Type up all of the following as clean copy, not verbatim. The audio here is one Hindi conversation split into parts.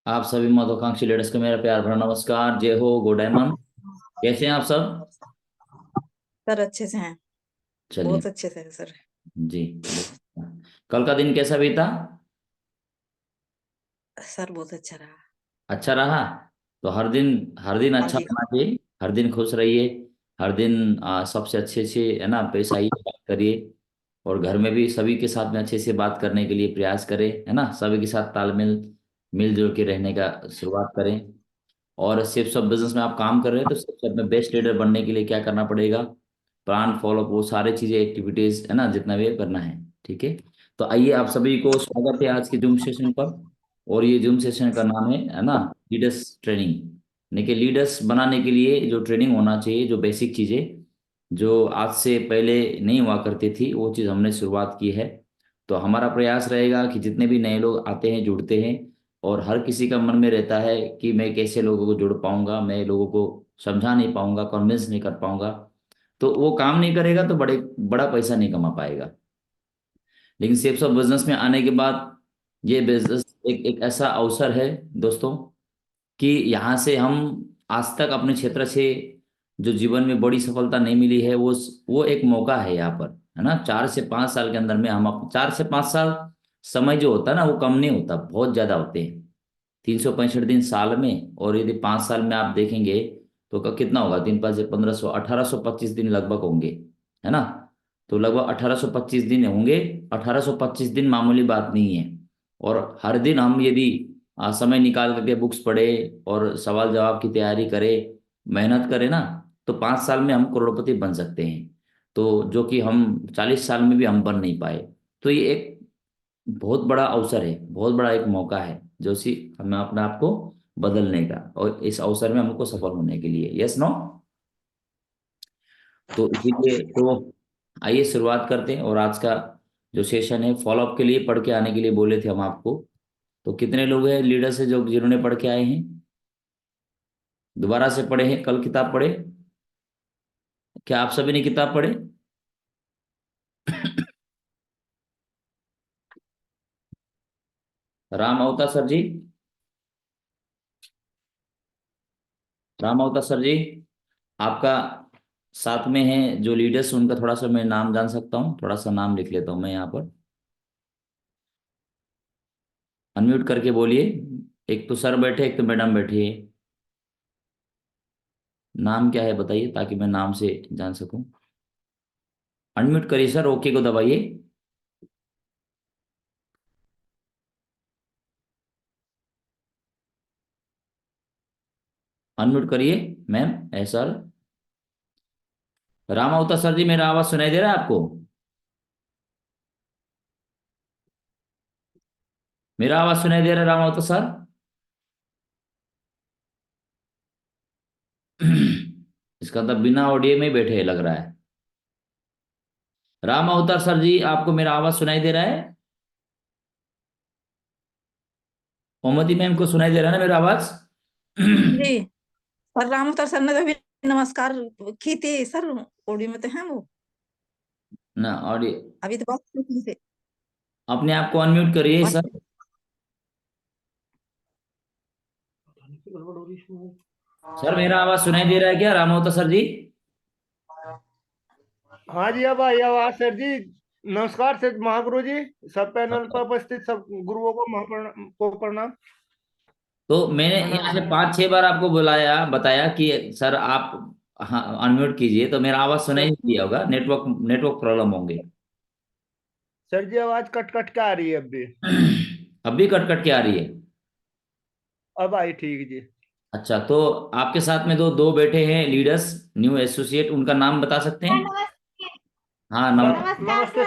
आप सभी महत्वाकांक्षी लीडर्स को मेरा प्यार भरा नमस्कार। जय हो गो डायमंड। कैसे हैं आप सब? सर अच्छे से हैं। चलिए। बहुत अच्छे से है सर। जी। कल का दिन कैसा बीता? सर बहुत अच्छा रहा। अच्छा रहा। तो हर दिन हाँ अच्छा जी। रहना चाहिए। हर दिन खुश रहिए। हर दिन सबसे अच्छे से है ना पेश आइए, बात करिए। और घर में भी सभी के साथ में अच्छे से बात करने के लिए प्रयास करें, है ना। सभी के साथ तालमेल मिलजुल के रहने का शुरुआत करें। और सिर्फ सब बिजनेस में आप काम कर रहे हैं तो सिर्फ सब में बेस्ट लीडर बनने के लिए क्या करना पड़ेगा? प्लान फॉलो वो सारे चीजें एक्टिविटीज है ना, जितना भी करना है। ठीक है। तो आइए, आप सभी को स्वागत है आज के जूम सेशन पर। और ये जूम सेशन का नाम है ना, लीडर्स ट्रेनिंग। यानी कि लीडर्स बनाने के लिए जो ट्रेनिंग होना चाहिए, जो बेसिक चीजें जो आज से पहले नहीं हुआ करती थी, वो चीज़ हमने शुरुआत की है। तो हमारा प्रयास रहेगा कि जितने भी नए लोग आते हैं, जुड़ते हैं, और हर किसी का मन में रहता है कि मैं कैसे लोगों को जोड़ पाऊंगा, मैं लोगों को समझा नहीं पाऊंगा, कन्विंस नहीं कर पाऊंगा, तो वो काम नहीं करेगा तो बड़ा पैसा नहीं कमा पाएगा। लेकिन सेल्स ऑफ बिजनेस में आने के बाद ये बिजनेस एक एक ऐसा अवसर है दोस्तों, कि यहाँ से हम आज तक अपने क्षेत्र से जो जीवन में बड़ी सफलता नहीं मिली है, वो एक मौका है यहाँ पर, है ना। 4 से 5 साल के अंदर में हम 4 से 5 साल समय जो होता है ना, वो कम नहीं होता, बहुत ज्यादा होते हैं। 365 दिन साल में, और यदि 5 साल में आप देखेंगे तो कितना होगा? 3 5 1500, 1825 दिन लगभग होंगे, है ना। तो लगभग 1825 दिन होंगे। 1825 दिन मामूली बात नहीं है। और हर दिन हम यदि समय निकाल करके बुक्स पढ़े और सवाल जवाब की तैयारी करें, मेहनत करें ना, तो 5 साल में हम करोड़पति बन सकते हैं। तो जो कि हम 40 साल में भी हम बन नहीं पाए। तो ये एक बहुत बड़ा अवसर है, बहुत बड़ा एक मौका है जो सी हमें अपने आप को बदलने का, और इस अवसर में हमको सफल होने के लिए। Yes no. तो इसीलिए तो आइए शुरुआत करते हैं। और आज का जो सेशन है, फॉलोअप के लिए पढ़ के आने के लिए बोले थे हम आपको। तो कितने लोग हैं लीडर से जो जिन्होंने पढ़ के आए हैं, दोबारा से पढ़े हैं, कल किताब पढ़े? क्या आप सभी ने किताब पढ़े? राम अवतार सर जी, राम अवतार सर जी, आपका साथ में है जो लीडर्स, उनका थोड़ा सा मैं नाम जान सकता हूँ? थोड़ा सा नाम लिख लेता हूँ मैं यहाँ पर। अनम्यूट करके बोलिए। एक तो सर बैठे, एक तो मैडम बैठी है। नाम क्या है बताइए, ताकि मैं नाम से जान सकूं। अनम्यूट करिए सर, ओके को दबाइए। अनम्यूट करिए। मैम, है सर। राम अवतार सर जी, मेरा आवाज सुनाई दे रहा है आपको? मेरा आवाज सुनाई दे रहा है राम अवतार सर? इसका मतलब बिना ऑडियो में बैठे लग रहा है। राम अवतार सर जी, आपको मेरा आवाज सुनाई दे रहा है? मोमती मैम को सुनाई दे रहा है ना मेरा आवाज? जी। और राम अवतार सर ने तो अभी नमस्कार की थी सर। ऑडियो में तो हैं वो। ना ऑडियो। अभी तो बात की थी। अपने आप को अनम्यूट करिए और सर। सर, मेरा आवाज सुनाई दे रहा है क्या राम अवतार सर जी? हाँ जी, अब आई आवाज सर जी। नमस्कार सर महागुरु जी। सब पैनल पर उपस्थित सब गुरुओं को को प्रणाम। तो मैंने यहाँ से प्रणाम। 5 6 बार आपको बुलाया, बताया कि सर आप, हाँ, अनम्यूट कीजिए, तो मेरा आवाज सुनाई सर नहीं दिया होगा। नेटवर्क नेटवर्क प्रॉब्लम होंगे। सर जी, आवाज कट कट के आ रही है अब भी। अब भी कट कट के आ रही है? अब आई ठीक जी। अच्छा, तो आपके साथ में दो दो बैठे हैं लीडर्स, न्यू एसोसिएट, उनका नाम बता सकते हैं? हाँ, नमस्ते।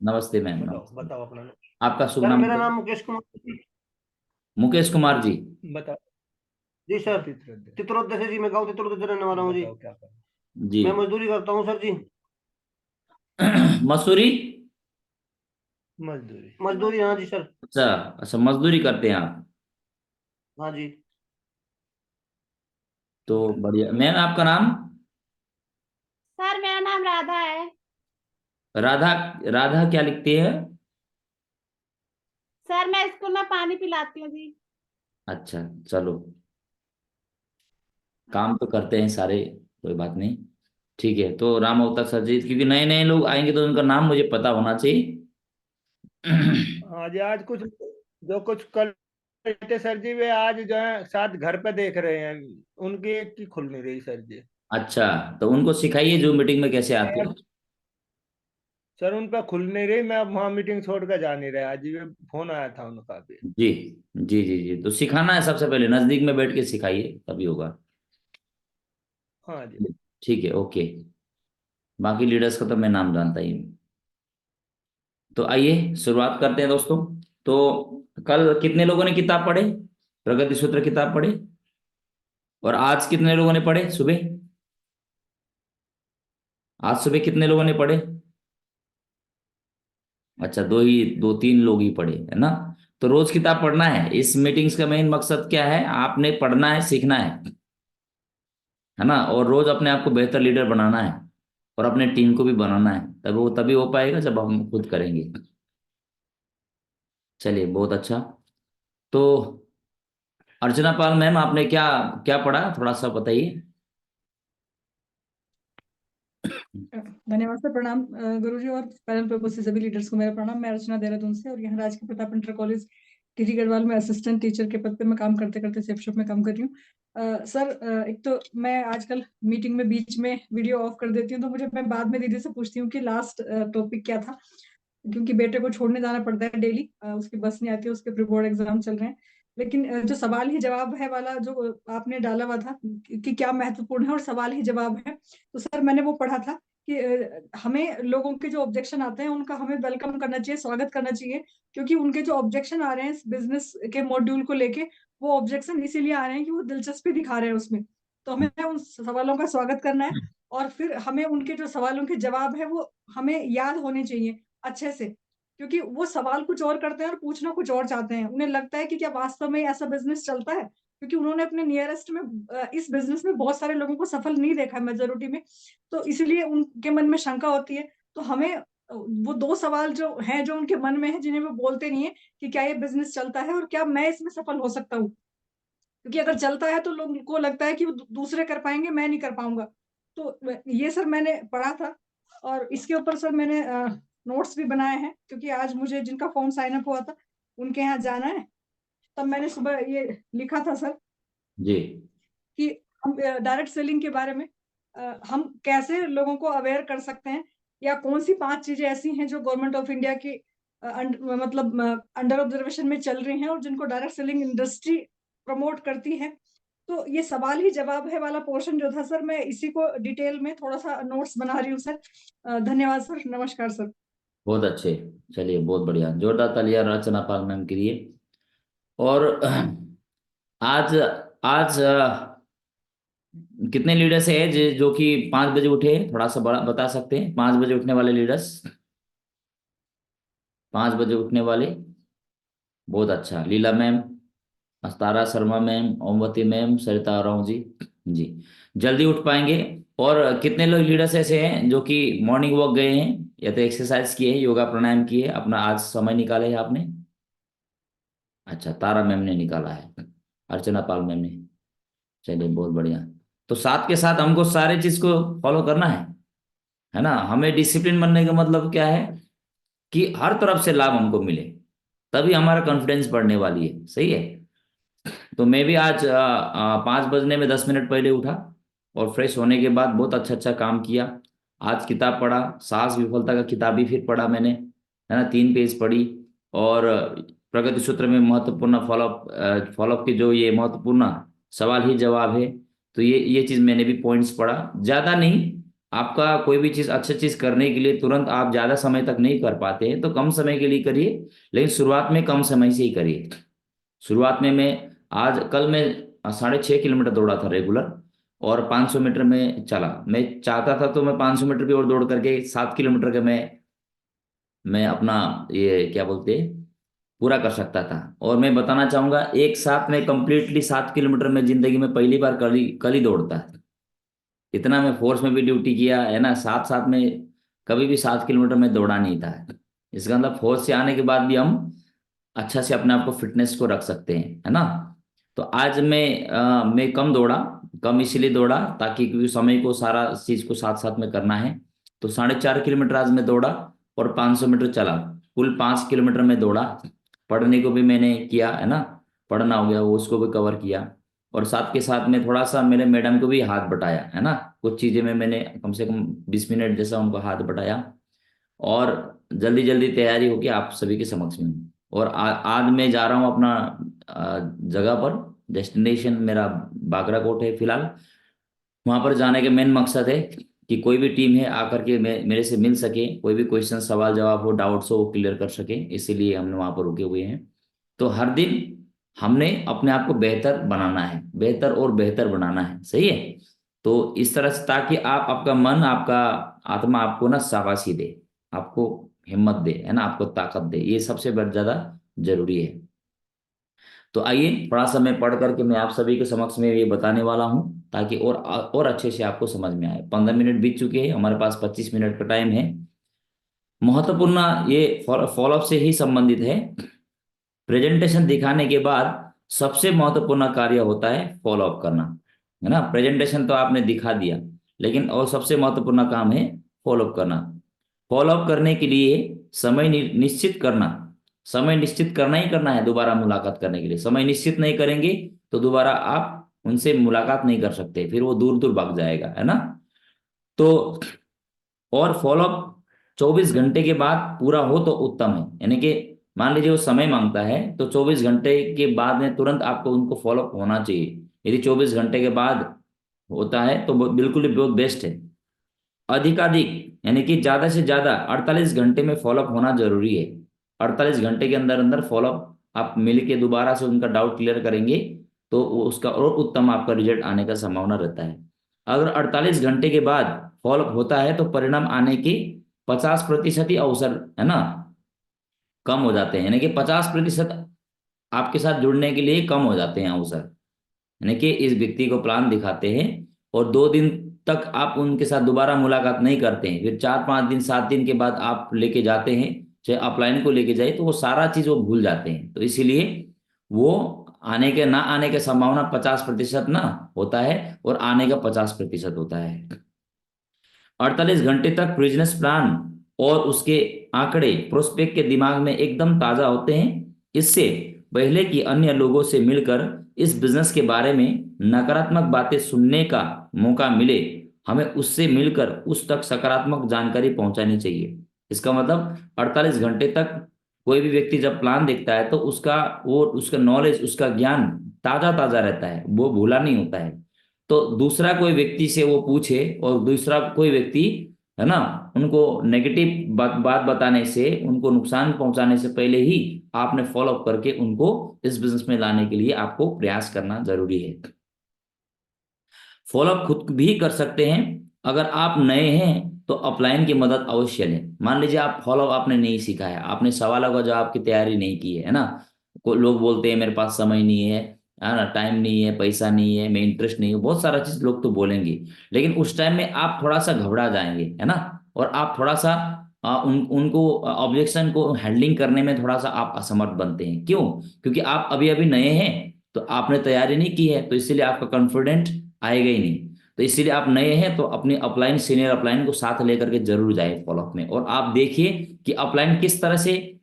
नमस्ते मैम, बताओ नमस्ते। बताओ अपना नाम। आपका शुभ सर नाम मेरा बताइए। नाम मुकेश कुमार जी। मुकेश कुमार जी। बताओ। जी सर। चित्रोद्य से जी, मैं गाँव चित्रोद्य से रहने वाला हूँ जी। क्या जी। मैं मजदूरी करता हूँ सर जी। मसूरी। मजदूरी मजदूरी, हाँ जी सर। अच्छा। अच्छा, मजदूरी करते हैं आप? हाँ जी। तो बढ़िया मैम, आपका नाम? सर मेरा नाम राधा है। राधा। राधा क्या लिखती है? सर मैं स्कूल में पानी पिलाती हूँ जी। अच्छा, चलो, काम तो करते हैं सारे, कोई बात नहीं। ठीक है, तो राम अवतार सर जी, क्योंकि नए नए लोग आएंगे तो उनका नाम मुझे पता होना चाहिए। हाँ जी, आज कुछ जो कुछ कल थे सर जी, वे आज जो है साथ घर पे देख रहे हैं, उनकी एक की खुल नहीं रही सर जी। अच्छा, तो उनको सिखाइए जो मीटिंग में कैसे आते हैं। सर उन पर खुल नहीं रही, मैं अब वहाँ मीटिंग छोड़ कर जा नहीं रहा, आज ये फोन आया था उनका भी। जी जी जी जी, तो सिखाना है सबसे पहले, नजदीक में बैठ के सिखाइए तभी होगा। हाँ जी। ठीक है, ओके। बाकी लीडर्स का तो मैं नाम जानता ही हूँ। तो आइए शुरुआत करते हैं दोस्तों। तो कल कितने लोगों ने किताब पढ़े, प्रगति सूत्र किताब पढ़े? और आज कितने लोगों ने पढ़े सुबह? आज सुबह कितने लोगों ने पढ़े? अच्छा, दो तीन लोग ही पढ़े, है ना? तो रोज किताब पढ़ना है। इस मीटिंग्स का मेन मकसद क्या है? आपने पढ़ना है, सीखना है ना? और रोज अपने आप को बेहतर लीडर बनाना है, और अपने टीम को भी बनाना है। तभी हो पाएगा जब हम खुद करेंगे। चलिए, बहुत अच्छा। तो अर्चना पाल मैम, आपने क्या क्या पढ़ा, थोड़ा सा बताइए। धन्यवाद सर। प्रणाम गुरुजी और पैनल पे उपस्थित सभी लीडर्स को मेरा प्रणाम। मैं अर्चना देहरादून से, और यहाँ राजकीय प्रताप इंटर कॉलेज टिहरी गढ़वाल में असिस्टेंट टीचर के पद पे मैं काम करते करते सेफ शॉप में काम कर रही हूँ। सर, एक तो मैं आजकल मीटिंग में बीच में वीडियो ऑफ कर देती हूँ, तो मैं बाद में दीदी से पूछती हूँ कि लास्ट टॉपिक क्या था, क्योंकि बेटे को छोड़ने जाना पड़ता है डेली, उसकी बस नहीं आती है, उसके प्री बोर्ड एग्जाम चल रहे हैं। लेकिन जो सवाल ही जवाब है वाला जो आपने डाला हुआ था कि क्या महत्वपूर्ण है और सवाल ही जवाब है, तो सर मैंने वो पढ़ा था कि हमें लोगों के जो ऑब्जेक्शन आते हैं उनका हमें वेलकम करना चाहिए, स्वागत करना चाहिए, क्योंकि उनके जो ऑब्जेक्शन आ रहे हैं इस बिजनेस के मॉड्यूल को लेके, वो ऑब्जेक्शन इसीलिए आ रहे हैं कि वो दिलचस्पी दिखा रहे हैं उसमें। तो हमें उन सवालों का स्वागत करना है, और फिर हमें उनके जो सवालों के जवाब है वो हमें याद होने चाहिए अच्छे से, क्योंकि वो सवाल कुछ और करते हैं और पूछना कुछ और चाहते हैं। उन्हें लगता है कि क्या वास्तव में ऐसा बिजनेस चलता है, क्योंकि उन्होंने अपने नियरेस्ट में इस बिजनेस में बहुत सारे लोगों को सफल नहीं देखा है मेजोरिटी में, तो इसलिए उनके मन में शंका होती है। तो हमें वो दो सवाल जो हैं, जो उनके मन में है, जिन्हें वो बोलते नहीं है, कि क्या ये बिजनेस चलता है और क्या मैं इसमें सफल हो सकता हूँ, क्योंकि अगर चलता है तो लोगों को लगता है कि वो दूसरे कर पाएंगे, मैं नहीं कर पाऊंगा। तो ये सर मैंने पढ़ा था, और इसके ऊपर सर मैंने नोट्स भी बनाए हैं, क्योंकि आज मुझे जिनका फॉर्म साइन अप हुआ था उनके यहाँ जाना है, तब मैंने सुबह ये लिखा था सर जी कि हम डायरेक्ट सेलिंग के बारे में हम कैसे लोगों को अवेयर कर सकते हैं, या कौन सी 5 चीजें ऐसी हैं जो गवर्नमेंट ऑफ इंडिया की मतलब अंडर ऑब्जर्वेशन में चल रही हैं और जिनको डायरेक्ट सेलिंग इंडस्ट्री प्रमोट करती है। तो ये सवाल ही जवाब है वाला पोर्शन जो था सर, मैं इसी को डिटेल में थोड़ा सा नोट्स बना रही हूँ सर। धन्यवाद सर, नमस्कार सर। बहुत अच्छे। चलिए, बहुत बढ़िया, जोरदार तालियां रचना पाल मैम के लिए। और आज आज कितने लीडर्स हैं जो कि 5 बजे उठे हैं? थोड़ा सा बड़ा बता सकते हैं, 5 बजे उठने वाले लीडर्स, 5 बजे उठने वाले। बहुत अच्छा, Leela ma'am, Astara Sharma ma'am, Omvati ma'am, Sarita Rao ji. जी, जल्दी उठ पाएंगे। और कितने लोग लीडर्स ऐसे हैं जो कि मॉर्निंग वॉक गए हैं, या तो एक्सरसाइज किए हैं, योगा प्राणायाम किए, अपना आज समय निकाले है आपने? अच्छा, तारा मैम ने निकाला है, अर्चना पाल मैम ने। चलिए, बहुत बढ़िया। तो साथ के साथ हमको सारे चीज को फॉलो करना है ना? हमें डिसिप्लिन बनने का मतलब क्या है? कि हर तरफ से लाभ हमको मिले, तभी हमारा कॉन्फिडेंस बढ़ने वाली है। सही है। तो मैं भी आज 5 बजने में 10 मिनट पहले उठा, और फ्रेश होने के बाद बहुत अच्छा अच्छा काम किया। आज किताब पढ़ा, साहस विफलता का किताब भी फिर पढ़ा मैंने, है ना? 3 पेज पढ़ी। और प्रगति सूत्र में महत्वपूर्ण फॉलोअप के जो ये महत्वपूर्ण सवाल ही जवाब है, तो ये चीज मैंने भी पॉइंट्स पढ़ा। ज्यादा नहीं, आपका कोई भी चीज अच्छी चीज करने के लिए तुरंत आप ज्यादा समय तक नहीं कर पाते हैं, तो कम समय के लिए करिए, लेकिन शुरुआत में कम समय से ही करिए। शुरुआत में मैं कल मैं 6.5 किलोमीटर दौड़ा था रेगुलर, और 500 मीटर में चला। मैं चाहता था तो मैं 500 मीटर भी और दौड़ करके 7 किलोमीटर का मैं अपना ये क्या बोलते हैं, पूरा कर सकता था। और मैं बताना चाहूंगा, एक साथ में कंप्लीटली 7 किलोमीटर में जिंदगी में पहली बार कल ही दौड़ता है। इतना मैं फोर्स में भी ड्यूटी किया है ना, साथ साथ में कभी भी 7 किलोमीटर में दौड़ा नहीं था। इसका मतलब फोर्स से आने के बाद भी हम अच्छा से अपने आप को फिटनेस को रख सकते हैं, है ना? तो आज मैं कम दौड़ा, कम इसलिए दौड़ा ताकि क्योंकि समय को सारा चीज को साथ साथ में करना है। तो 4.5 किलोमीटर आज मैं दौड़ा और 500 मीटर चला, कुल 5 किलोमीटर में दौड़ा। पढ़ने को भी मैंने किया है ना, पढ़ना हो गया वो, उसको भी कवर किया। और साथ के साथ में थोड़ा सा मेरे मैडम को भी हाथ बटाया है ना, कुछ चीजें में मैंने कम से कम 20 मिनट जैसा उनको हाथ बटाया। और जल्दी जल्दी तैयारी होगी आप सभी के समक्ष में। और आज मैं जा रहा हूँ अपना जगह पर, डेस्टिनेशन मेरा बागराकोट है फिलहाल। वहां पर जाने के मेन मकसद है कि कोई भी टीम है आकर के मेरे से मिल सके, कोई भी क्वेश्चन सवाल जवाब हो, डाउट्स हो, वो क्लियर कर सके, इसीलिए हमने वहां पर रुके हुए हैं। तो हर दिन हमने अपने आप को बेहतर बनाना है, बेहतर और बेहतर बनाना है, सही है। तो इस तरह से ताकि आपका मन, आपका आत्मा आपको ना शाबाशी दे, आपको हिम्मत दे, है ना, आपको ताकत दे, ये सबसे ज्यादा जरूरी है। तो आइए थोड़ा सा मैं पढ़ करके मैं आप सभी के समक्ष में ये बताने वाला हूँ ताकि और अच्छे से आपको समझ में आए। 15 मिनट बीत चुके हैं, हमारे पास 25 मिनट का टाइम है। महत्वपूर्ण ये फॉलोअप से ही संबंधित है। प्रेजेंटेशन दिखाने के बाद सबसे महत्वपूर्ण कार्य होता है फॉलोअप करना, है ना। प्रेजेंटेशन तो आपने दिखा दिया, लेकिन और सबसे महत्वपूर्ण काम है फॉलोअप करना। फॉलोअप करने के लिए समय निश्चित करना, समय निश्चित करना ही करना है दोबारा मुलाकात करने के लिए। समय निश्चित नहीं करेंगे तो दोबारा आप उनसे मुलाकात नहीं कर सकते, फिर वो दूर दूर भाग जाएगा, है ना। तो और फॉलोअप 24 घंटे के बाद पूरा हो तो उत्तम है, यानी कि मान लीजिए वो समय मांगता है तो 24 घंटे के बाद में तुरंत आपको उनको फॉलोअप होना चाहिए। यदि 24 घंटे के बाद होता है तो बिल्कुल ही बहुत बेस्ट है। अधिकाधिक यानी कि ज्यादा से ज्यादा 48 घंटे में फॉलोअप होना जरूरी है। 48 घंटे के अंदर अंदर फॉलोअप आप मिल के दोबारा से उनका डाउट क्लियर करेंगे तो उसका और उत्तम आपका रिजल्ट आने का संभावना रहता है। अगर 48 घंटे के बाद फॉलोअप होता है तो परिणाम आने के 50% ही अवसर, है ना, कम हो जाते हैं। यानी कि 50% आपके साथ जुड़ने के लिए कम हो जाते हैं अवसर। यानी कि इस व्यक्ति को प्लान दिखाते हैं और 2 दिन तक आप उनके साथ दोबारा मुलाकात नहीं करते हैं, फिर 4-5 दिन 7 दिन के बाद आप लेके जाते हैं, चाहे अपलाइन को लेके जाए, तो वो सारा चीज वो भूल जाते हैं। तो इसीलिए वो आने के ना आने की संभावना 50% ना होता है और आने का 50% होता है। 48 घंटे तक बिजनेस प्लान और उसके आंकड़े प्रोस्पेक्ट के दिमाग में एकदम ताजा होते हैं। इससे पहले कि अन्य लोगों से मिलकर इस बिजनेस के बारे में नकारात्मक बातें सुनने का मौका मिले, हमें उससे मिलकर उस तक सकारात्मक जानकारी पहुंचानी चाहिए। इसका मतलब 48 घंटे तक कोई भी व्यक्ति जब प्लान देखता है तो उसका नॉलेज, उसका ज्ञान ताजा ताजा रहता है, वो भूला नहीं होता है। तो दूसरा कोई व्यक्ति से वो पूछे और दूसरा कोई व्यक्ति, है ना, उनको नेगेटिव बात बताने से, उनको नुकसान पहुंचाने से पहले ही आपने फॉलोअप करके उनको इस बिजनेस में लाने के लिए आपको प्रयास करना जरूरी है। फॉलोअप खुद भी कर सकते हैं। अगर आप नए हैं तो अपलाइन की मदद अवश्य लें। मान लीजिए आप फॉलोअप आपने नहीं सीखा है, आपने सवालों का जवाब की तैयारी नहीं की है ना। लोग बोलते हैं मेरे पास समय नहीं है ना, टाइम नहीं है, पैसा नहीं है, मैं इंटरेस्ट नहीं हूँ, बहुत सारा चीज लोग तो बोलेंगे। लेकिन उस टाइम में आप थोड़ा सा घबरा जाएंगे, है ना, और आप थोड़ा सा उनको ऑब्जेक्शन को हैंडलिंग करने में थोड़ा सा आप असमर्थ बनते हैं। क्यों? क्योंकि आप अभी अभी नए हैं, तो आपने तैयारी नहीं की है, तो इसीलिए आपका कॉन्फिडेंट आएगा ही नहीं। तो इसीलिए आप नए हैं तो अपने अपलाइन, सीनियर अपलाइन को साथ लेकर के जरूर जाए फॉलोअप में, और आप देखिए कि अपलाइन किस तरह से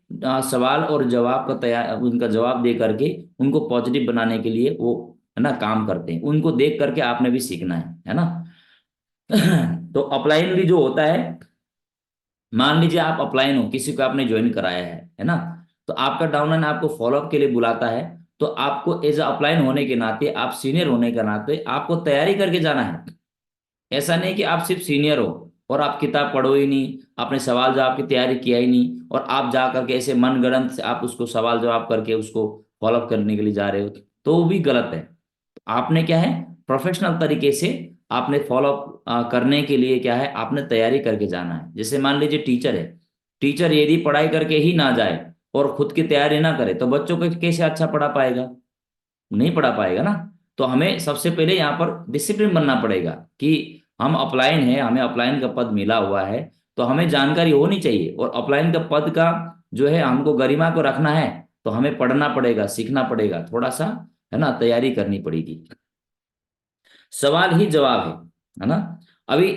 सवाल और जवाब का तैयार, उनका जवाब दे करके उनको पॉजिटिव बनाने के लिए वो, है ना, काम करते हैं। उनको देख करके आपने भी सीखना है ना। तो अपलाइन भी जो होता है, मान लीजिए आप अपलाइन हो, किसी को आपने ज्वाइन कराया है ना, तो आपका डाउनलाइन आपको फॉलोअप के लिए बुलाता है, तो आपको एज अपलाइन होने के नाते, आप सीनियर होने के नाते आपको तैयारी करके जाना है। ऐसा नहीं कि आप सिर्फ सीनियर हो और आप किताब पढ़ो ही नहीं, आपने सवाल जवाब की तैयारी किया ही नहीं, और आप जा करके ऐसे मनगढ़ंत से आप उसको सवाल जवाब करके उसको फॉलोअप करने के लिए जा रहे हो, तो वो भी गलत है। आपने क्या है, प्रोफेशनल तरीके से आपने फॉलोअप करने के लिए क्या है, आपने तैयारी करके जाना है। जैसे मान लीजिए टीचर है, टीचर यदि पढ़ाई करके ही ना जाए और खुद की तैयारी ना करे तो बच्चों को कैसे अच्छा पढ़ा पाएगा? नहीं पढ़ा पाएगा ना। तो हमें सबसे पहले यहाँ पर डिसिप्लिन बनना पड़ेगा कि हम अपलाइन है, हमें अपलाइन का पद मिला हुआ है, तो हमें जानकारी होनी चाहिए, और अपलाइन का पद का जो है हमको गरिमा को रखना है, तो हमें पढ़ना पड़ेगा, सीखना पड़ेगा, थोड़ा सा है ना, तैयारी करनी पड़ेगी। सवाल ही जवाब है ना। अभी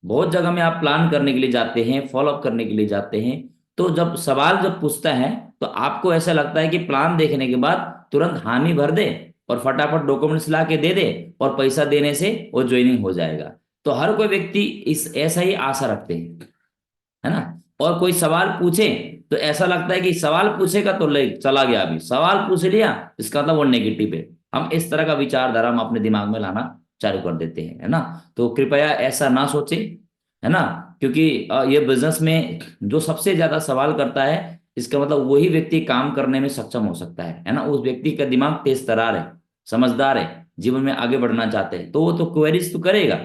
बहुत जगह में आप प्लान करने के लिए जाते हैं, फॉलोअप करने के लिए जाते हैं, तो जब सवाल जब पूछता है तो आपको ऐसा लगता है कि प्लान देखने के बाद तुरंत हामी भर दे और फटाफट डॉक्यूमेंट्स ला के दे दे और पैसा देने से वो ज्वाइनिंग हो जाएगा। तो हर कोई व्यक्ति इस ऐसा ही आशा रखते हैं, है ना। और कोई सवाल पूछे तो ऐसा लगता है कि सवाल पूछेगा तो ले चला गया, अभी सवाल पूछ लिया इसका मतलब वो नेगेटिव है। हम इस तरह का विचारधारा हम अपने दिमाग में लाना चालू कर देते हैं, है ना। तो कृपया ऐसा ना सोचे, है ना, क्योंकि ये बिजनेस में जो सबसे ज्यादा सवाल करता है इसका मतलब वही व्यक्ति काम करने में सक्षम हो सकता है ना। उस व्यक्ति का दिमाग तेज तर्रार है, समझदार है, जीवन में आगे बढ़ना चाहते हैं, तो वो तो क्वेरीज तो करेगा,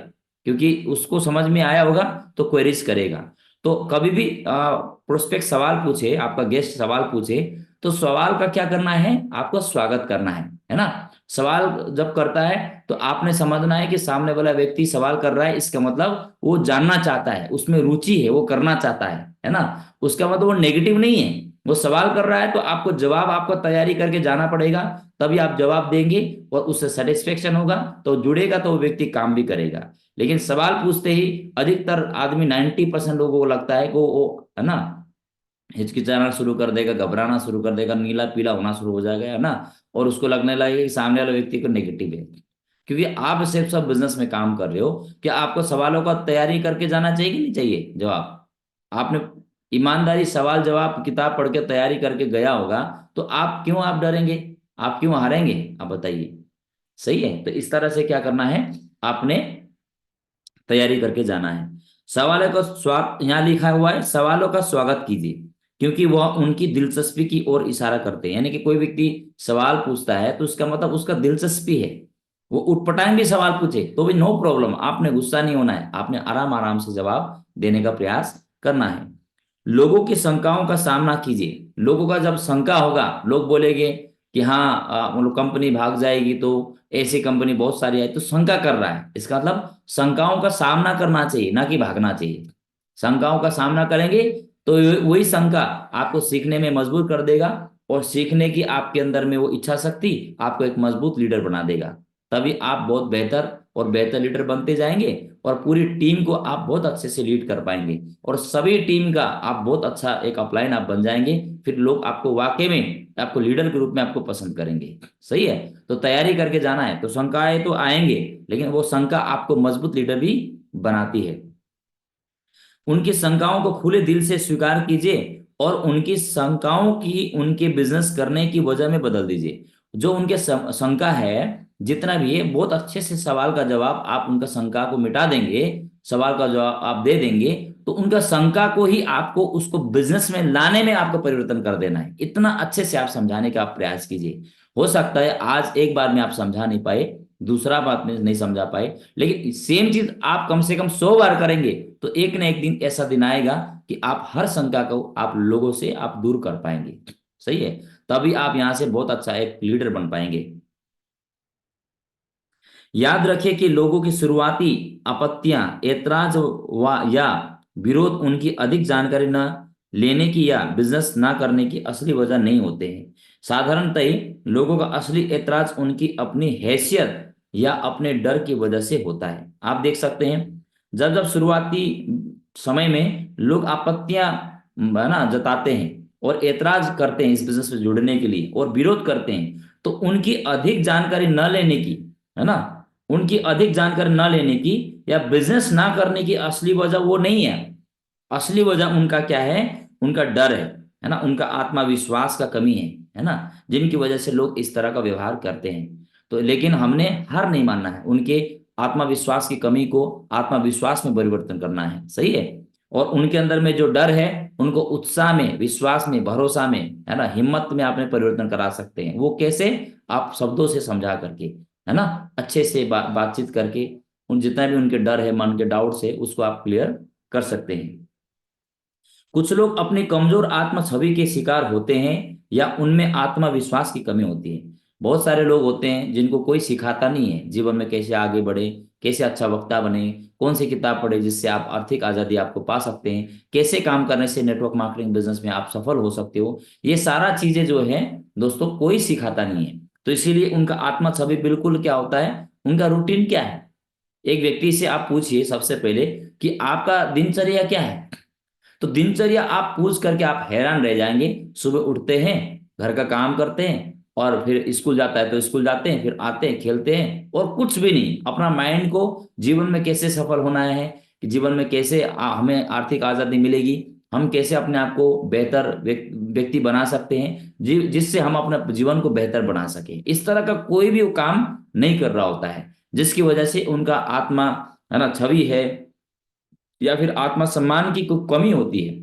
क्योंकि उसको समझ में आया होगा तो क्वेरीज करेगा। तो कभी भी प्रोस्पेक्ट सवाल पूछे, आपका गेस्ट सवाल पूछे, तो सवाल का क्या करना है, आपको स्वागत करना है ना। सवाल जब करता है तो आपने समझना है कि सामने वाला व्यक्ति सवाल कर रहा है, इसका मतलब वो जानना चाहता है, उसमें रुचि है, वो करना चाहता है ना। उसका मतलब वो नेगेटिव नहीं है, वो सवाल कर रहा है, तो आपको जवाब आपको तैयारी करके जाना पड़ेगा, तभी आप जवाब देंगे और उससे सेटिस्फेक्शन होगा तो जुड़ेगा, तो वो व्यक्ति काम भी करेगा। लेकिन सवाल पूछते ही अधिकतर आदमी 90% लोगों को लगता है कि वो है ना हिचकिचाना शुरू कर देगा, घबराना शुरू कर देगा, नीला पीला होना शुरू हो जाएगा, है ना। और उसको लगने लगेगा कि सामने वाले व्यक्ति को नेगेटिव है। क्योंकि आप सिर्फ सब बिजनेस में काम कर रहे हो, क्या आपको सवालों का तैयारी करके जाना चाहिए कि नहीं चाहिए जवाब? आपने ईमानदारी सवाल जवाब किताब पढ़ के तैयारी करके गया होगा, तो आप डरेंगे, आप क्यों हारेंगे, आप बताइए। सही है। तो इस तरह से क्या करना है, आपने तैयारी करके जाना है। सवालों का स्वागत, यहाँ लिखा हुआ है सवालों का स्वागत कीजिए, क्योंकि वह उनकी दिलचस्पी की ओर इशारा करते हैं। यानी कि कोई व्यक्ति सवाल पूछता है तो उसका मतलब उसका दिलचस्पी है, वो उटपटांग भी सवाल पूछे तो भी नो प्रॉब्लम, आपने गुस्सा नहीं होना है, आपने आराम आराम से जवाब देने का प्रयास करना है। लोगों की शंकाओं का सामना कीजिए। लोगों का जब शंका होगा, लोग बोलेंगे कि हाँ मतलब कंपनी भाग जाएगी, तो ऐसी कंपनी बहुत सारी है, तो शंका कर रहा है, इसका मतलब शंकाओं का सामना करना चाहिए, ना कि भागना चाहिए। शंकाओं का सामना करेंगे तो वही शंका आपको सीखने में मजबूर कर देगा, और सीखने की आपके अंदर में वो इच्छा शक्ति आपको एक मजबूत लीडर बना देगा। तभी आप बहुत बेहतर और बेहतर लीडर बनते जाएंगे, और पूरी टीम को आप बहुत अच्छे से लीड कर पाएंगे, और सभी टीम का आप बहुत अच्छा एक अपलाइन आप बन जाएंगे। फिर लोग आपको वाकई में आपको लीडर के रूप में आपको पसंद करेंगे। सही है। तो तैयारी करके जाना है। तो शंकाएं तो आएंगे, लेकिन वो शंका आपको मजबूत लीडर भी बनाती है। उनकी शंकाओं को खुले दिल से स्वीकार कीजिए और उनकी शंकाओं की उनके बिजनेस करने की वजह में बदल दीजिए। जो उनके शंका है जितना भी है, बहुत अच्छे से सवाल का जवाब आप उनका शंका को मिटा देंगे, सवाल का जवाब आप दे देंगे, तो उनका शंका को ही आपको उसको बिजनेस में लाने में आपको परिवर्तन कर देना है। इतना अच्छे से आप समझाने का आप प्रयास कीजिए। हो सकता है आज एक बार में आप समझा नहीं पाए, दूसरा बात में नहीं समझा पाए, लेकिन सेम चीज आप कम से कम 100 बार करेंगे तो एक ना एक दिन ऐसा दिन आएगा कि आप हर शंका को आप लोगों से आप दूर कर पाएंगे। सही है। तभी आप यहां से बहुत अच्छा एक लीडर बन पाएंगे। याद रखिए कि लोगों की शुरुआती आपत्तियां, ऐतराज या विरोध उनकी अधिक जानकारी न लेने की या बिजनेस ना करने की असली वजह नहीं होते हैं। साधारणतः लोगों का असली ऐतराज उनकी अपनी हैसियत या अपने डर की वजह से होता है। आप देख सकते हैं जब जब शुरुआती समय में लोग आपत्तियां है ना जताते हैं और ऐतराज करते हैं इस बिजनेस में जुड़ने के लिए और विरोध करते हैं, तो उनकी अधिक जानकारी न लेने की, है ना, उनकी अधिक जानकारी न लेने की या बिजनेस ना करने की असली वजह वो नहीं है। असली वजह उनका क्या है, उनका डर है ना, उनका आत्मविश्वास का कमी है ना, जिनकी वजह से लोग इस तरह का व्यवहार करते हैं। तो लेकिन हमने हार नहीं मानना है, उनके आत्मविश्वास की कमी को आत्मविश्वास में परिवर्तन करना है। सही है। और उनके अंदर में जो डर है उनको उत्साह में, विश्वास में, भरोसा में, है ना, हिम्मत में आपने परिवर्तन करा सकते हैं। वो कैसे? आप शब्दों से समझा करके, है ना, अच्छे से बातचीत करके उन जितना भी उनके डर है, मन के डाउट्स है, उसको आप क्लियर कर सकते हैं। कुछ लोग अपनी कमजोर आत्म छवि के शिकार होते हैं या उनमें आत्मविश्वास की कमी होती है। बहुत सारे लोग होते हैं जिनको कोई सिखाता नहीं है जीवन में कैसे आगे बढ़े, कैसे अच्छा वक्ता बने, कौन सी किताब पढ़े जिससे आप आर्थिक आजादी आपको पा सकते हैं, कैसे काम करने से नेटवर्क मार्केटिंग बिजनेस में आप सफल हो सकते हो। ये सारा चीजें जो है दोस्तों कोई सिखाता नहीं है। तो इसीलिए उनका आत्मा छवि बिल्कुल क्या होता है, उनका रूटीन क्या है। एक व्यक्ति से आप पूछिए सबसे पहले कि आपका दिनचर्या क्या है, तो दिनचर्या आप पूछ करके आप हैरान रह जाएंगे। सुबह उठते हैं, घर का काम करते हैं, और फिर स्कूल जाता है तो स्कूल जाते हैं, फिर आते हैं, खेलते हैं, और कुछ भी नहीं। अपना माइंड को जीवन में कैसे सफल होना है, कि जीवन में कैसे हमें आर्थिक आजादी मिलेगी, हम कैसे अपने आप को बेहतर व्यक्ति बना सकते हैं, जिससे हम अपने जीवन को बेहतर बना सके, इस तरह का कोई भी वो काम नहीं कर रहा होता है। जिसकी वजह से उनका आत्मा, है ना, छवि है, या फिर आत्मा सम्मान की कोई कमी होती है,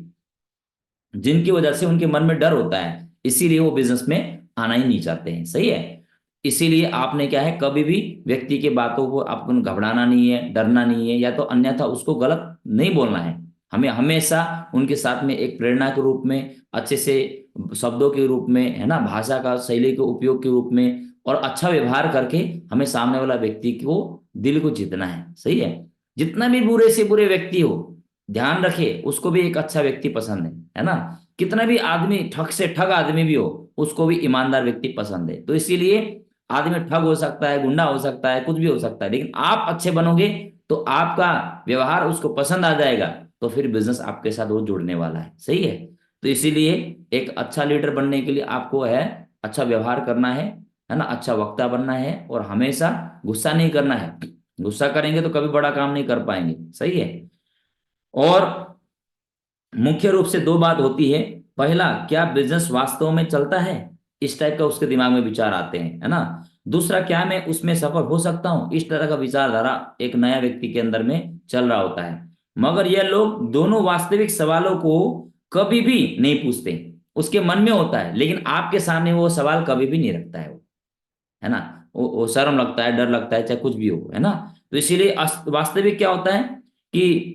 जिनकी वजह से उनके मन में डर होता है, इसीलिए वो बिजनेस में आना ही नहीं चाहते हैं। सही है। इसीलिए आपने क्या है, कभी भी व्यक्ति के बातों को आपको घबराना नहीं है, डरना नहीं है, या तो अन्यथा उसको गलत नहीं बोलना है। हमें हमेशा उनके साथ में एक प्रेरणा के रूप में, अच्छे से शब्दों के रूप में, है ना, भाषा का शैली के उपयोग के रूप में, और अच्छा व्यवहार करके हमें सामने वाला व्यक्ति को दिल को जीतना है। सही है। जितना भी बुरे से बुरे व्यक्ति हो, ध्यान रखे उसको भी एक अच्छा व्यक्ति पसंद है ना। कितना भी आदमी ठग से ठग आदमी भी हो, उसको भी ईमानदार व्यक्ति पसंद है। तो इसीलिए आदमी ठग हो सकता है, गुंडा हो सकता है, कुछ भी हो सकता है, लेकिन आप अच्छे बनोगे तो आपका व्यवहार उसको पसंद आ जाएगा, तो फिर बिजनेस आपके साथ वो जुड़ने वाला है। सही है। तो इसीलिए एक अच्छा लीडर बनने के लिए आपको है अच्छा व्यवहार करना है ना, अच्छा वक्ता बनना है, और हमेशा गुस्सा नहीं करना है। गुस्सा करेंगे तो कभी बड़ा काम नहीं कर पाएंगे। सही है। और मुख्य रूप से दो बात होती है। पहला, क्या बिजनेस वास्तव में चलता है, इस टाइप का उसके दिमाग में विचार आते हैं, है ना। दूसरा, क्या मैं उसमें सफल हो सकता हूं, इस तरह का विचारधारा एक नया व्यक्ति के अंदर में चल रहा होता है। मगर यह लोग दोनों वास्तविक सवालों को कभी भी नहीं पूछते। उसके मन में होता है, लेकिन आपके सामने वो सवाल कभी भी नहीं रखता है वो, है ना। वो शर्म लगता है, डर लगता है, चाहे कुछ भी हो, है ना। तो इसीलिए वास्तविक क्या होता है कि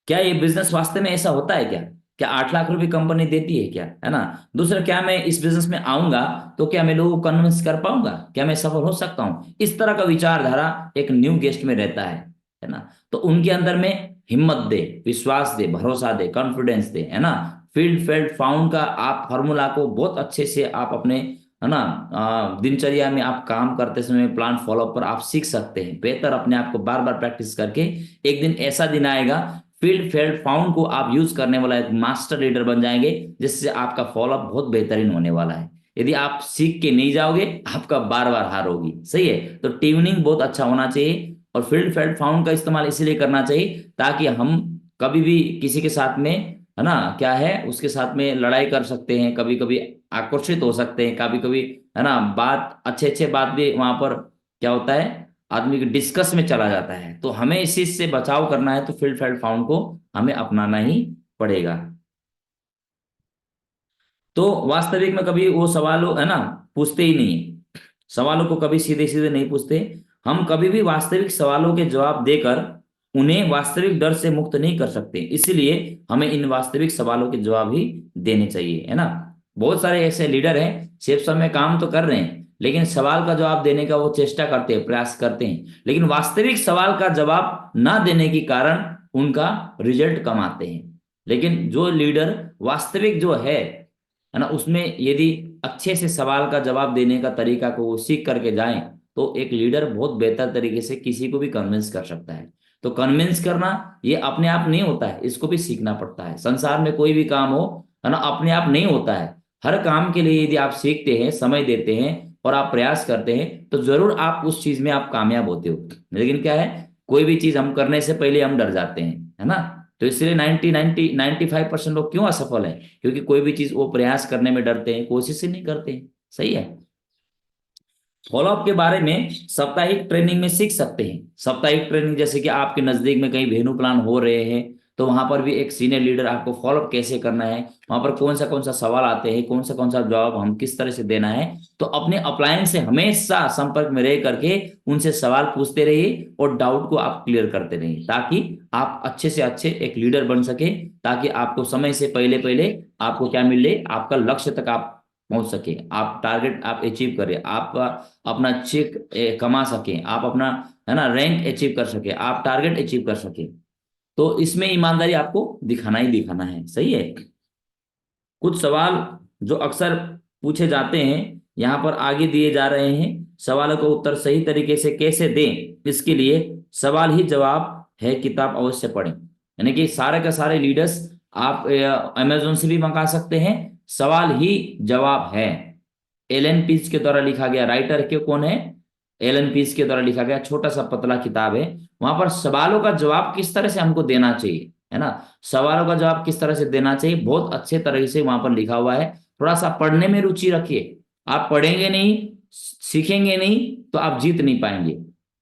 क्या ये बिजनेस वास्तव में ऐसा होता है क्या, क्या 8 लाख रुपए कंपनी देती है क्या, है ना। दूसरा, क्या मैं इस बिजनेस में आऊंगा तो क्या मैं लोगों को कन्विंस कर पाऊंगा, क्या मैं सफल हो सकता हूं, इस तरह का विचारधारा एक न्यू गेस्ट में रहता है ना। तो उनके अंदर में हिम्मत दे, विश्वास दे, भरोसा दे, कॉन्फिडेंस दे, है ना। फील्ड फेल्ड फाउंड का आप फॉर्मूला को बहुत अच्छे से आप अपने, है ना, दिनचर्या में आप काम करते समय प्लान फॉलो पर आप सीख सकते हैं। बेहतर अपने आप को बार बार प्रैक्टिस करके एक दिन ऐसा दिन आएगा, फील्ड फेल्ड फाउंड को आप यूज करने वाला एक मास्टर लीडर बन जाएंगे, जिससे आपका फॉलोअप बहुत बेहतरीन होने वाला है। यदि आप सीख के नहीं जाओगे, आपका बार बार हार होगी। सही है। तो ट्यूनिंग बहुत अच्छा होना चाहिए, और फील्ड फेल्ड फाउंड का इस्तेमाल इसलिए करना चाहिए ताकि हम कभी भी किसी के साथ में, है ना, क्या है, उसके साथ में लड़ाई कर सकते हैं, कभी कभी आकर्षित हो सकते हैं, कभी कभी, है ना, बात अच्छे अच्छे बात भी वहां पर क्या होता है, आदमी के डिस्कस में चला जाता है। तो हमें इस चीज से बचाव करना है, तो फील्ड फेल्ड फाउंड को हमें अपनाना ही पड़ेगा। तो वास्तविक में कभी वो सवालों, है ना, पूछते ही नहीं, सवालों को कभी सीधे सीधे नहीं पूछते। हम कभी भी वास्तविक सवालों के जवाब देकर उन्हें वास्तविक डर से मुक्त नहीं कर सकते, इसलिए हमें इन वास्तविक सवालों के जवाब ही देने चाहिए, है ना। बहुत सारे ऐसे लीडर हैं, सिर्फ समय काम तो कर रहे हैं, लेकिन सवाल का जवाब देने का वो चेष्टा करते हैं, प्रयास करते हैं, लेकिन वास्तविक सवाल का जवाब ना देने के कारण उनका रिजल्ट कम आते हैं। लेकिन जो लीडर वास्तविक जो है ना, उसमें यदि अच्छे से सवाल का जवाब देने का तरीका को वो सीख करके जाए, तो एक लीडर बहुत बेहतर तरीके से किसी को भी कन्विंस कर सकता है। तो कन्विंस करना ये अपने आप नहीं होता है, इसको भी सीखना पड़ता है। संसार में कोई भी काम हो, है ना, अपने आप नहीं होता है। हर काम के लिए यदि आप सीखते हैं, समय देते हैं और आप प्रयास करते हैं, तो जरूर आप उस चीज में आप कामयाब होते हो। लेकिन क्या है, कोई भी चीज हम करने से पहले हम डर जाते हैं, है ना। तो इसलिए 95% लोग क्यों असफल हैं, क्योंकि कोई भी चीज वो प्रयास करने में डरते हैं, कोशिश ही नहीं करते हैं। सही है। फॉलोअप के बारे में साप्ताहिक ट्रेनिंग में सीख सकते हैं। साप्ताहिक ट्रेनिंग जैसे कि आपके नजदीक में कहीं वेन्यू प्लान हो रहे हैं, तो वहां पर भी एक सीनियर लीडर आपको फॉलोअप कैसे करना है, वहां पर कौन सा सवाल आते हैं, कौन सा जवाब हम किस तरह से देना है, तो अपने अपलाइन से हमेशा संपर्क में रह करके उनसे सवाल पूछते रहिए और डाउट को आप क्लियर करते रहिए, ताकि आप अच्छे से अच्छे एक लीडर बन सके, ताकि आपको समय से पहले पहले आपको क्या मिले, आपका लक्ष्य तक आप पहुंच सके, आप टारगेट आप अचीव करें, आप अपना चेक कमा सकें, आप अपना, है ना, रैंक अचीव कर सके, आप टारगेट अचीव कर सके। तो इसमें ईमानदारी आपको दिखाना ही दिखाना है। सही है। कुछ सवाल जो अक्सर पूछे जाते हैं यहाँ पर आगे दिए जा रहे हैं। सवालों का उत्तर सही तरीके से कैसे दें, इसके लिए सवाल ही जवाब है किताब अवश्य पढ़ें। यानी कि सारे के सारे लीडर्स आप अमेज़न से भी मंगा सकते हैं। सवाल ही जवाब है, एलन पीज के द्वारा लिखा गया। राइटर के कौन है? एलन पीज के द्वारा लिखा गया, छोटा सा पतला किताब है। वहां पर सवालों का जवाब किस तरह से हमको देना चाहिए, है ना, सवालों का जवाब किस तरह से देना चाहिए, बहुत अच्छे तरह से वहां पर लिखा हुआ है। थोड़ा सा पढ़ने में रुचि रखिए। आप पढ़ेंगे नहीं, सीखेंगे नहीं, तो आप जीत नहीं पाएंगे।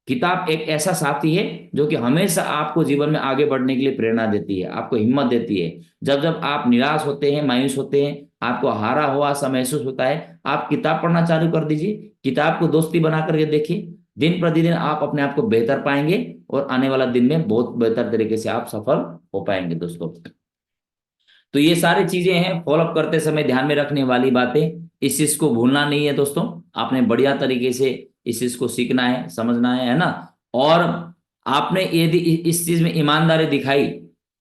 किताब एक ऐसा साथी है जो कि हमेशा आपको जीवन में आगे बढ़ने के लिए प्रेरणा देती है, आपको हिम्मत देती है। जब जब आप निराश होते हैं, मायूस होते हैं, आपको हारा हुआ सा महसूस होता है, आप किताब पढ़ना चालू कर दीजिए। किताब को दोस्ती बना करके देखिए। दिन प्रतिदिन आप अपने आप को बेहतर पाएंगे और आने वाला दिन में बहुत बेहतर तरीके से आप सफल हो पाएंगे दोस्तों। तो ये सारी चीजें हैं फॉलोअप करते समय ध्यान में रखने वाली बातें। इस चीज को भूलना नहीं है दोस्तों। आपने बढ़िया तरीके से इस चीज को सीखना है, समझना है ना। और आपने यदि इस चीज में ईमानदारी दिखाई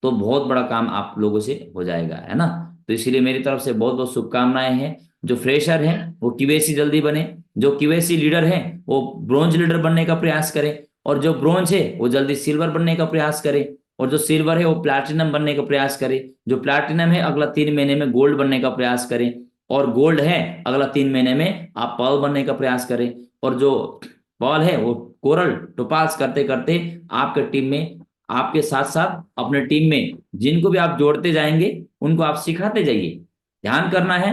तो बहुत बड़ा काम आप लोगों से हो जाएगा, है ना। तो इसीलिए मेरी तरफ से बहुत बहुत शुभकामनाएं हैं। जो फ्रेशर हैं वो QAC जल्दी बने, जो QAC लीडर हैं वो ब्रोंज लीडर बनने का प्रयास करें, और जो ब्रोंज है वो जल्दी सिल्वर बनने का प्रयास करें, और जो सिल्वर है वो प्लैटिनम बनने का प्रयास करे। जो प्लैटिनम है अगला 3 महीने में गोल्ड बनने का प्रयास करें, और गोल्ड है अगला 3 महीने में आप पर्ल बनने का प्रयास करें, और जो पर्ल है वो कोरल टोपाज करते करते आपके टीम में, आपके साथ साथ अपने टीम में जिनको भी आप जोड़ते जाएंगे उनको आप सिखाते जाइए। ध्यान करना है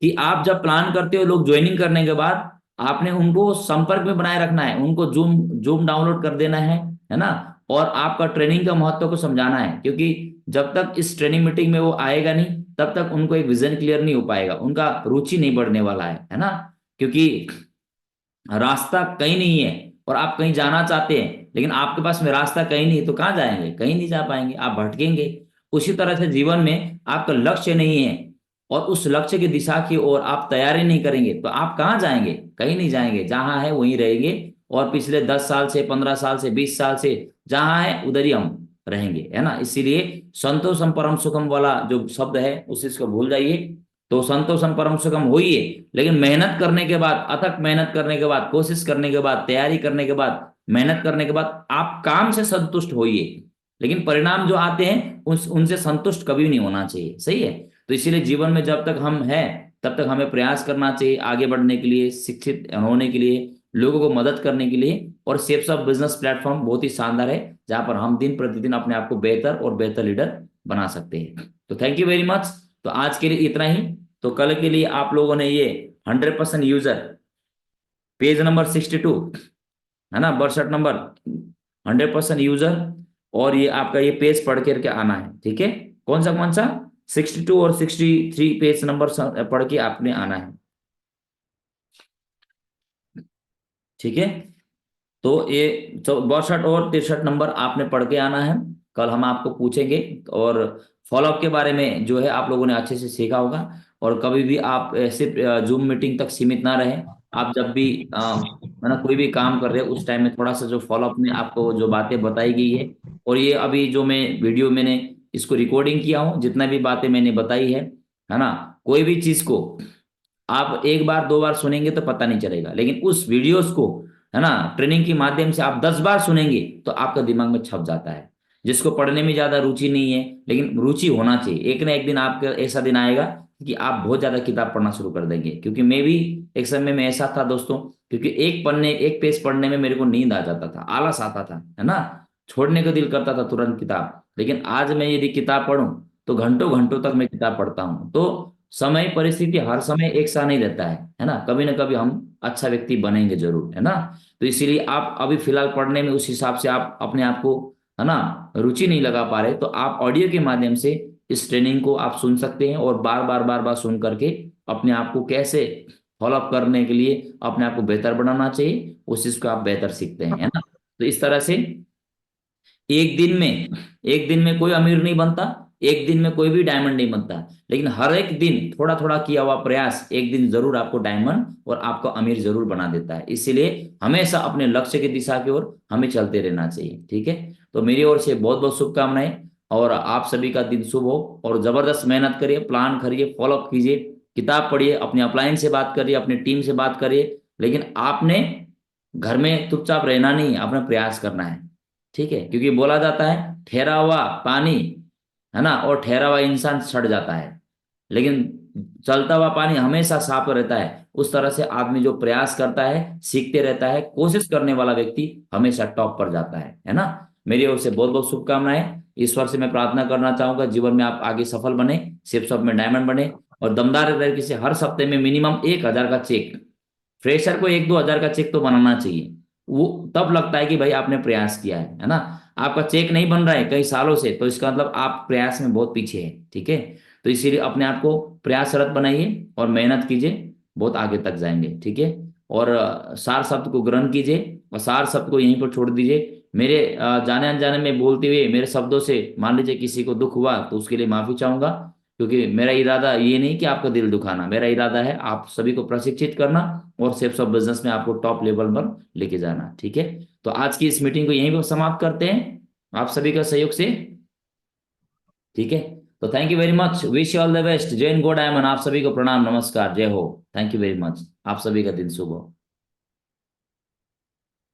कि आप जब प्लान करते हो लोग ज्वाइनिंग करने के बाद आपने उनको संपर्क में बनाए रखना है, उनको जूम डाउनलोड कर देना है ना। और आपका ट्रेनिंग का महत्व को समझाना है, क्योंकि जब तक इस ट्रेनिंग मीटिंग में वो आएगा नहीं तब तक उनको एक विजन क्लियर नहीं हो पाएगा, उनका रुचि नहीं बढ़ने वाला है ना। क्योंकि रास्ता कहीं नहीं है और आप कहीं जाना चाहते हैं, लेकिन आपके पास में रास्ता कहीं नहीं, तो कहाँ जाएंगे? कहीं नहीं जा पाएंगे, आप भटकेंगे। उसी तरह से जीवन में आपका लक्ष्य नहीं है और उस लक्ष्य की दिशा की ओर आप तैयारी नहीं करेंगे तो आप कहाँ जाएंगे? कहीं नहीं जाएंगे, जहां है वहीं रहेंगे। और पिछले 10 साल से, 15 साल से, 20 साल से जहां है उधर ही हम रहेंगे, है ना। इसीलिए संतोषम परम सुखम वाला जो शब्द है उस चीज को भूल जाइए। तो संतोषम परम सुखम होइए, लेकिन मेहनत करने के बाद, अथक मेहनत करने के बाद, कोशिश करने के बाद, तैयारी करने के बाद, मेहनत करने के बाद आप काम से संतुष्ट होइए। लेकिन परिणाम जो आते हैं उनसे संतुष्ट कभी नहीं होना चाहिए, सही है। तो इसीलिए जीवन में जब तक हम हैं तब तक हमें प्रयास करना चाहिए आगे बढ़ने के लिए, शिक्षित होने के लिए, लोगों को मदद करने के लिए। और शेप्स ऑफ बिजनेस प्लेटफॉर्म बहुत ही शानदार है जहां पर हम दिन प्रतिदिन अपने आप को बेहतर और बेहतर लीडर बना सकते हैं। तो थैंक यू वेरी मच। तो आज के लिए इतना ही। तो कल के लिए आप लोगों ने ये 100% यूजर पेज नंबर 62 है ना, बरसठ नंबर 100% यूजर, और ये आपका ये पेज पढ़ करके आना है, ठीक है। कौन सा 62 और 63 पेज नंबर पढ़ के आपने आना है, ठीक है। तो ये 62 और 63 नंबर आपने पढ़ के आना है। कल हम आपको पूछेंगे, और फॉलोअप के बारे में जो है आप लोगों ने अच्छे से सीखा होगा। और कभी भी आप सिर्फ जूम मीटिंग तक सीमित ना रहे। आप जब भी है ना कोई भी काम कर रहे हो उस टाइम में थोड़ा सा जो फॉलोअप में आपको जो बातें बताई गई है, और ये अभी जो मैं वीडियो मैंने इसको रिकॉर्डिंग किया हूँ, जितना भी बातें मैंने बताई है ना, कोई भी चीज को आप 1 बार 2 बार सुनेंगे तो पता नहीं चलेगा, लेकिन उस वीडियोस को, है ना, ट्रेनिंग के माध्यम से आप 10 बार सुनेंगे तो आपका दिमाग में छप जाता है। जिसको पढ़ने में ज्यादा रुचि नहीं है, लेकिन रुचि होना चाहिए, एक ना एक दिन आपका ऐसा दिन आएगा कि आप बहुत ज्यादा किताब पढ़ना शुरू कर देंगे। क्योंकि मैं भी एक समय में ऐसा था दोस्तों, क्योंकि एक पेज पढ़ने में मेरे को नींद आ जाता था, आलस आता था, है ना, छोड़ने का दिल करता था तुरंत किताब। लेकिन आज मैं यदि किताब पढूं तो घंटों घंटों तक मैं किताब पढ़ता हूँ। तो समय परिस्थिति हर समय एक सा नहीं रहता है ना, कभी ना कभी हम अच्छा व्यक्ति बनेंगे जरूर, है ना। तो इसीलिए आप अभी फिलहाल पढ़ने में उस हिसाब से आप अपने आप को, है ना, रुचि नहीं लगा पा रहे, तो आप ऑडियो के माध्यम से इस ट्रेनिंग को आप सुन सकते हैं, और बार बार सुन करके अपने आप को कैसे फॉलोअप करने के लिए अपने आप को बेहतर बनाना चाहिए, उस चीज को आप बेहतर सीखते हैं, है ना। तो इस तरह से एक दिन में कोई अमीर नहीं बनता, एक दिन में कोई भी डायमंड नहीं बनता, लेकिन हर एक दिन थोड़ा थोड़ा किया हुआ प्रयास एक दिन जरूर आपको डायमंड और आपको अमीर जरूर बना देता है। इसीलिए हमेशा अपने लक्ष्य की दिशा की ओर हमें चलते रहना चाहिए, ठीक है। तो मेरी ओर से बहुत बहुत शुभकामनाएं, और आप सभी का दिन शुभ हो, और जबरदस्त मेहनत करिए, प्लान करिए, फॉलोअप कीजिए, किताब पढ़िए, अपने अपलाइन से बात करिए, अपनी टीम से बात करिए, लेकिन आपने घर में चुपचाप रहना नहीं, आपने प्रयास करना है, ठीक है। क्योंकि बोला जाता है ठहरा हुआ पानी, है ना, और ठहरा हुआ इंसान सड़ जाता है, लेकिन चलता हुआ पानी हमेशा साफ रहता है। उस तरह से आदमी जो प्रयास करता है, सीखते रहता है, कोशिश करने वाला व्यक्ति हमेशा टॉप पर जाता है ना। मेरी ओर से बहुत बहुत शुभकामनाएं। ईश्वर से मैं प्रार्थना करना चाहूंगा जीवन में आप आगे सफल बने, शेप शॉप में डायमंड बने, और दमदार तरीके से हर हफ्ते में मिनिमम 1,000 का चेक, फ्रेशर को 1-2 हज़ार का चेक तो बनाना चाहिए, वो तब लगता है कि भाई आपने प्रयास किया है ना। आपका चेक नहीं बन रहा है कई सालों से, तो इसका मतलब आप प्रयास में बहुत पीछे हैं, ठीक है। तो इसीलिए अपने आप को प्रयासरत बनाइए और मेहनत कीजिए, बहुत आगे तक जाएंगे, ठीक है। और सार शब्द को ग्रहण कीजिए और सार शब्द को यहीं पर छोड़ दीजिए। मेरे जाने अनजाने में बोलते हुए मेरे शब्दों से मान लीजिए किसी को दुख हुआ तो उसके लिए माफी चाहूंगा, क्योंकि मेरा इरादा ये नहीं कि आपका दिल दुखाना, मेरा इरादा है आप सभी को प्रशिक्षित करना और शेप्स ऑफ बिजनेस में आपको टॉप लेवल पर लेके जाना, ठीक है। तो आज की इस मीटिंग को यहीं पर समाप्त करते हैं आप सभी का सहयोग से, ठीक है। तो thank you very much, wish you all the best, जय हिंद, गो डायमंड। आप सभी को प्रणाम, नमस्कार, जय हो, थैंक यू वेरी मच, आप सभी का दिन शुभ हो।